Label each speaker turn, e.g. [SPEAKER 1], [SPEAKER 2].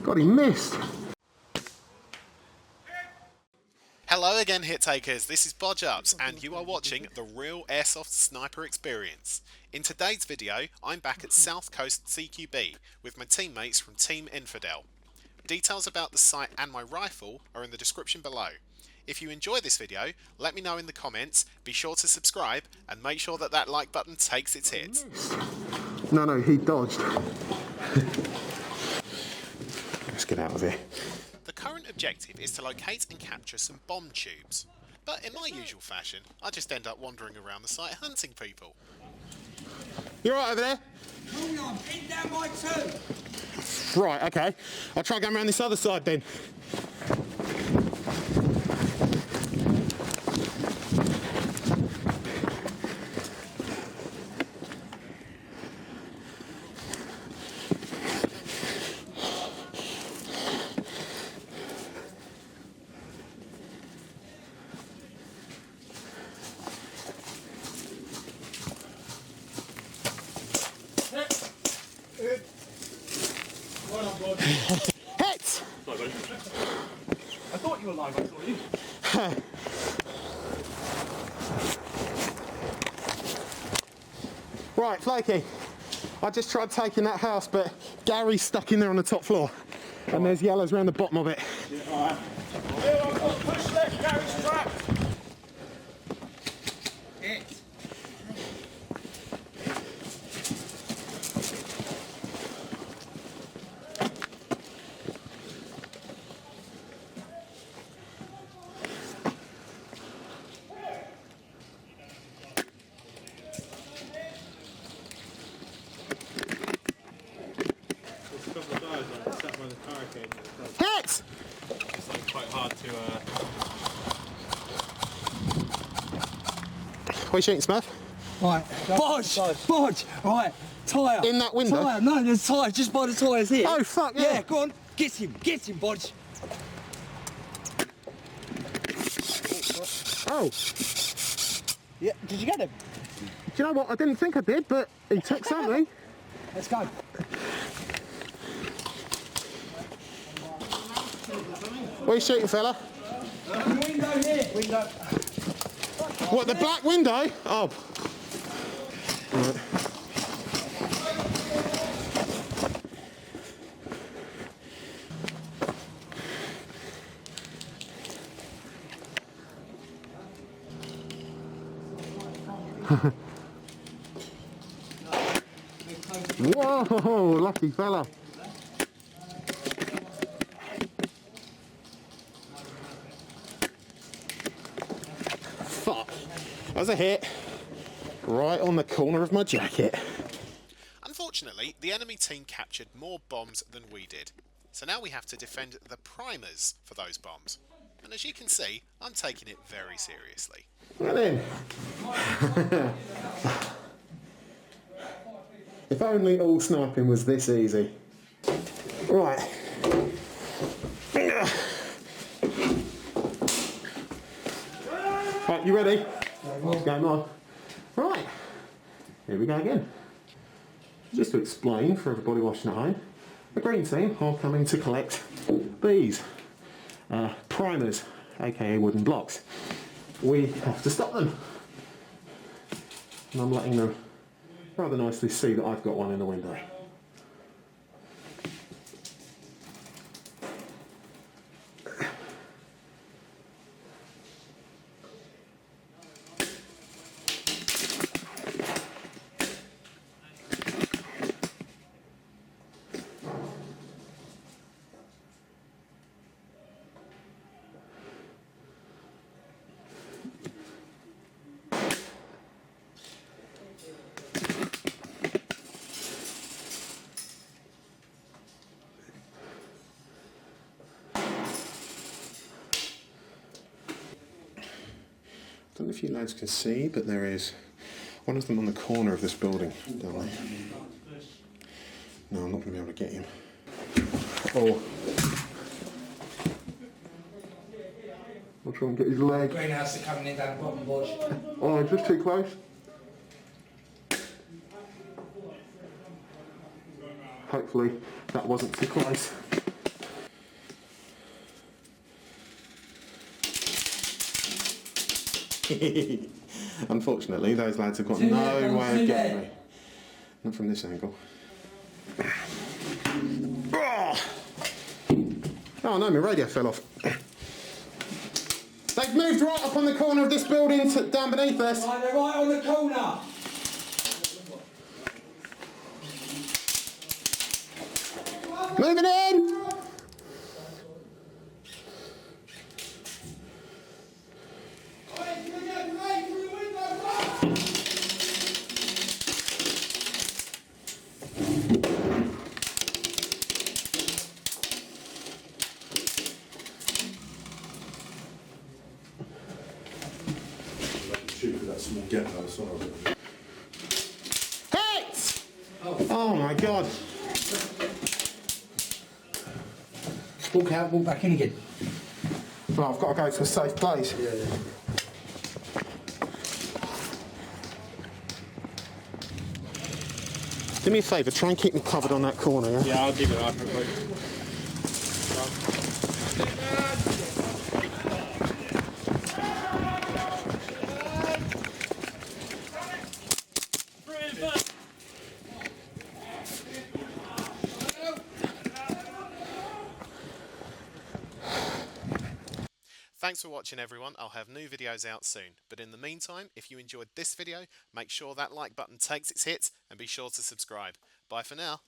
[SPEAKER 1] God, he missed.
[SPEAKER 2] Hello again, Hit Takers. This is Bodgeups, and you are watching the real airsoft sniper experience. In today's video, I'm back at South Coast CQB with my teammates from Team Infidel. Details about the site and my rifle are in the description below. If you enjoy this video, let me know in the comments, be sure to subscribe, and make sure that that like button takes its hit.
[SPEAKER 1] No, he dodged. Let's get out of here.
[SPEAKER 2] The current objective is to locate and capture some bomb tubes. But in my usual fashion, I just end up wandering around the site hunting people.
[SPEAKER 1] You alright over there?
[SPEAKER 3] Hold on, pin down my two.
[SPEAKER 1] Right, okay. I'll try going around this other side then. Hit!
[SPEAKER 4] I thought you were live, I saw you.
[SPEAKER 1] Right, Flaky. I just tried taking that house, but Gary's stuck in there on the top floor. And there's yellows around the bottom of it.
[SPEAKER 4] Yeah, alright. Push left, Gary's trapped.
[SPEAKER 3] Hit.
[SPEAKER 1] Hit!
[SPEAKER 4] It's like quite hard to
[SPEAKER 1] What are you shooting, Smurf?
[SPEAKER 3] Right, Bodge, right, tyre.
[SPEAKER 1] In that window?
[SPEAKER 3] Tyre, no, there's tyres just by the tyres here.
[SPEAKER 1] Oh, fuck, yeah.
[SPEAKER 3] Yeah, go on, get him, Bodge.
[SPEAKER 1] Oh,
[SPEAKER 3] Yeah, did you get him?
[SPEAKER 1] do you know what? I didn't think I did, but he took something.
[SPEAKER 3] Let's go.
[SPEAKER 1] What are you shooting, fella?
[SPEAKER 3] Window here. Window.
[SPEAKER 1] What, the black window? Oh. Right. Whoa, lucky fella. Fuck. That was a hit. Right on the corner of my jacket.
[SPEAKER 2] Unfortunately, the enemy team captured more bombs than we did. So now we have to defend the primers for those bombs. And as you can see, I'm taking it very seriously.
[SPEAKER 1] Right then. If only all sniping was this easy. Right. Right, you ready? Game on. Right. Here we go again. Just to explain for everybody watching at home, the green team are coming to collect these primers, aka wooden blocks. We have to stop them. And I'm letting them rather nicely see that I've got one in the window. I don't know if you lads can see, but there is one of them on the corner of this building down there. No, I'm not going to be able to get him. Oh. I'll try and get his leg.
[SPEAKER 3] Greenhouse are coming in down the bottom, Bodge.
[SPEAKER 1] Oh, just too close. Hopefully that wasn't too close. Unfortunately, those lads have got no way of getting me. Not from this angle. Oh no, my radio fell off. They've moved right up on the corner of this building down beneath us.
[SPEAKER 3] Right, they're right on the corner.
[SPEAKER 1] Moving in! Hit! Oh my god.
[SPEAKER 3] Walk out, walk back in again.
[SPEAKER 1] Right, I've got to go to a safe place.
[SPEAKER 3] Yeah.
[SPEAKER 1] Do me a favour, try and keep me covered on that corner, yeah?
[SPEAKER 4] Yeah, I'll give it up.
[SPEAKER 2] Thanks for watching everyone, I'll have new videos out soon. But in the meantime, if you enjoyed this video, make sure that like button takes its hit and be sure to subscribe. Bye for now.